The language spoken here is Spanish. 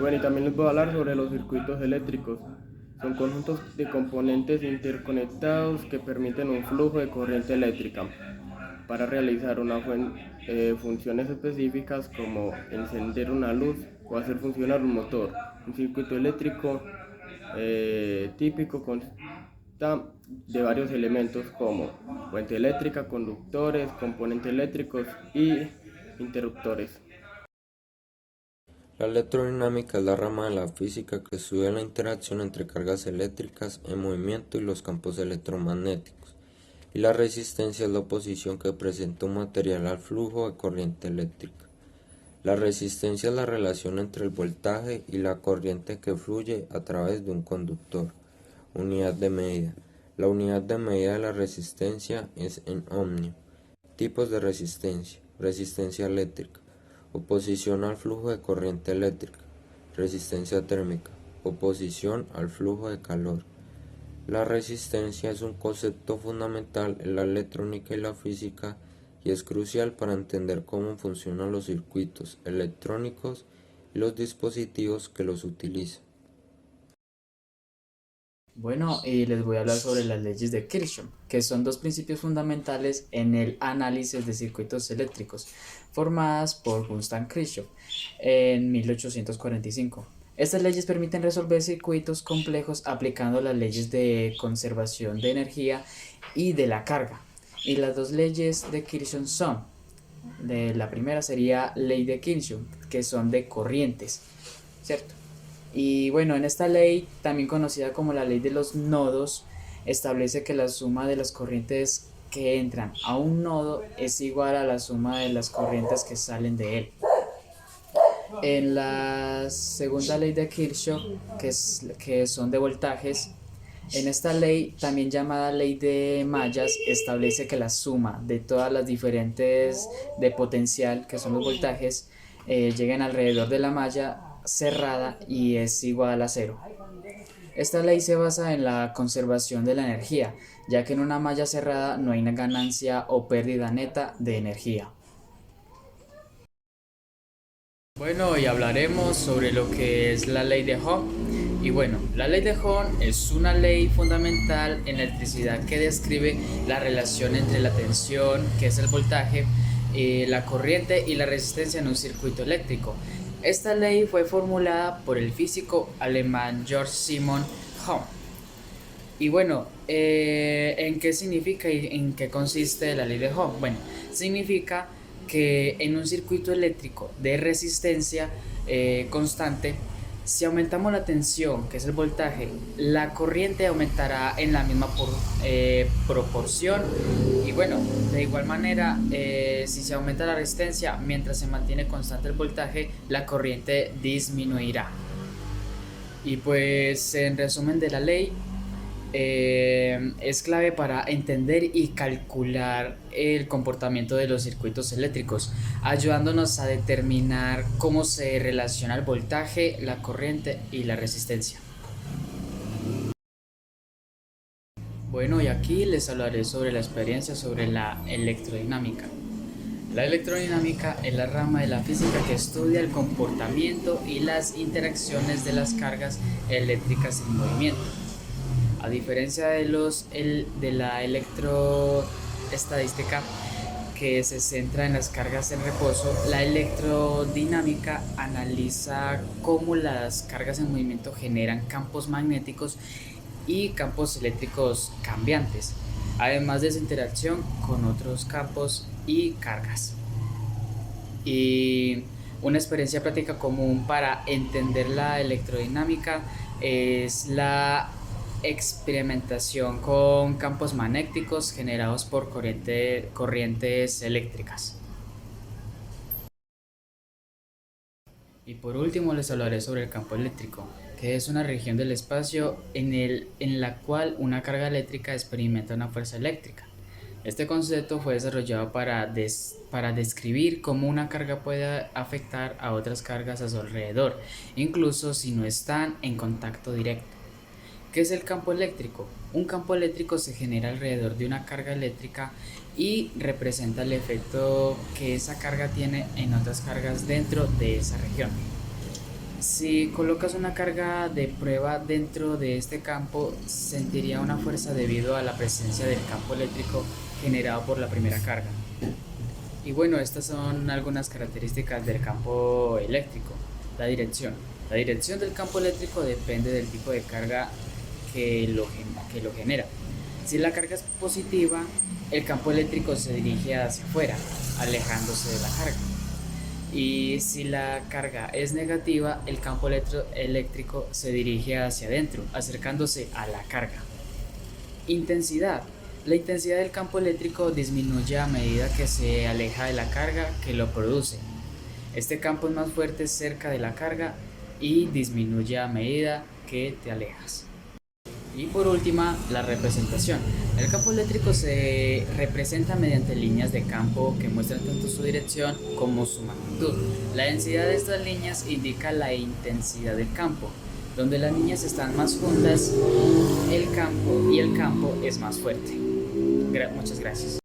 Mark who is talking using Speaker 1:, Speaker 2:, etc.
Speaker 1: Bueno, y también les voy a hablar sobre los circuitos eléctricos. Son conjuntos de componentes interconectados que permiten un flujo de corriente eléctrica para realizar funciones específicas como encender una luz o hacer funcionar un motor. Un circuito eléctrico típico consta de varios elementos como fuente eléctrica, conductores, componentes eléctricos y interruptores.
Speaker 2: La electrodinámica es la rama de la física que estudia la interacción entre cargas eléctricas en movimiento y los campos electromagnéticos, y la resistencia es la oposición que presenta un material al flujo de corriente eléctrica. La resistencia es la relación entre el voltaje y la corriente que fluye a través de un conductor. Unidad de medida. La unidad de medida de la resistencia es en ohmio. Tipos de resistencia. Resistencia eléctrica. Oposición al flujo de corriente eléctrica. Resistencia térmica. Oposición al flujo de calor. La resistencia es un concepto fundamental en la electrónica y la física y es crucial para entender cómo funcionan los circuitos electrónicos y los dispositivos que los utilizan.
Speaker 3: Bueno, y les voy a hablar sobre las leyes de Kirchhoff, que son dos principios fundamentales en el análisis de circuitos eléctricos, formadas por Gustav Kirchhoff en 1845. Estas leyes permiten resolver circuitos complejos aplicando las leyes de conservación de energía y de la carga. Y las dos leyes de Kirchhoff son, la primera sería ley de Kirchhoff, que son de corrientes, ¿cierto? Y bueno, en esta ley, también conocida como la ley de los nodos, establece que la suma de las corrientes que entran a un nodo es igual a la suma de las corrientes que salen de él. En la segunda ley de Kirchhoff, que son de voltajes, en esta ley, también llamada ley de mallas, establece que la suma de todas las diferentes de potencial, que son los voltajes, lleguen alrededor de la malla cerrada y es igual a cero. Esta ley se basa en la conservación de la energía, ya que en una malla cerrada no hay una ganancia o pérdida neta de energía. Bueno, y hablaremos sobre lo que es la ley de Ohm. Y bueno, la ley de Ohm es una ley fundamental en la electricidad que describe la relación entre la tensión, que es el voltaje, la corriente y la resistencia en un circuito eléctrico. Esta ley fue formulada por el físico alemán Georg Simon Ohm. Y bueno, ¿en qué significa y en qué consiste la ley de Ohm? Bueno, significa que en un circuito eléctrico de resistencia constante, si aumentamos la tensión, que es el voltaje, la corriente aumentará en la misma proporción. Y bueno, de igual manera, si se aumenta la resistencia mientras se mantiene constante el voltaje, la corriente disminuirá. Y pues en resumen de la ley, es clave para entender y calcular el comportamiento de los circuitos eléctricos, ayudándonos a determinar cómo se relaciona el voltaje, la corriente y la resistencia. Bueno, y aquí les hablaré sobre la experiencia sobre la electrodinámica. La electrodinámica es la rama de la física que estudia el comportamiento y las interacciones de las cargas eléctricas en movimiento. A diferencia de la electroestadística, que se centra en las cargas en reposo, la electrodinámica analiza cómo las cargas en movimiento generan campos magnéticos y campos eléctricos cambiantes, además de su interacción con otros campos y cargas. Y una experiencia práctica común para entender la electrodinámica es la experimentación con campos magnéticos generados por corrientes eléctricas. Y por último les hablaré sobre el campo eléctrico, que es una región del espacio en la cual una carga eléctrica experimenta una fuerza eléctrica. Este concepto fue desarrollado para describir cómo una carga puede afectar a otras cargas a su alrededor, incluso si no están en contacto directo. ¿Qué es el campo eléctrico? Un campo eléctrico se genera alrededor de una carga eléctrica y representa el efecto que esa carga tiene en otras cargas dentro de esa región. Si colocas una carga de prueba dentro de este campo, sentiría una fuerza debido a la presencia del campo eléctrico generado por la primera carga. Y bueno, estas son algunas características del campo eléctrico. La dirección. La dirección del campo eléctrico depende del tipo de carga que lo genera. Si la carga es positiva, el campo eléctrico se dirige hacia afuera, alejándose de la carga. Y si la carga es negativa, el campo eléctrico se dirige hacia adentro, acercándose a la carga. Intensidad. La intensidad del campo eléctrico disminuye a medida que se aleja de la carga que lo produce. Este campo es más fuerte cerca de la carga y disminuye a medida que te alejas. Y por última, la representación. El campo eléctrico se representa mediante líneas de campo que muestran tanto su dirección como su magnitud. La densidad de estas líneas indica la intensidad del campo. Donde las líneas están más juntas, el campo es más fuerte. Muchas gracias.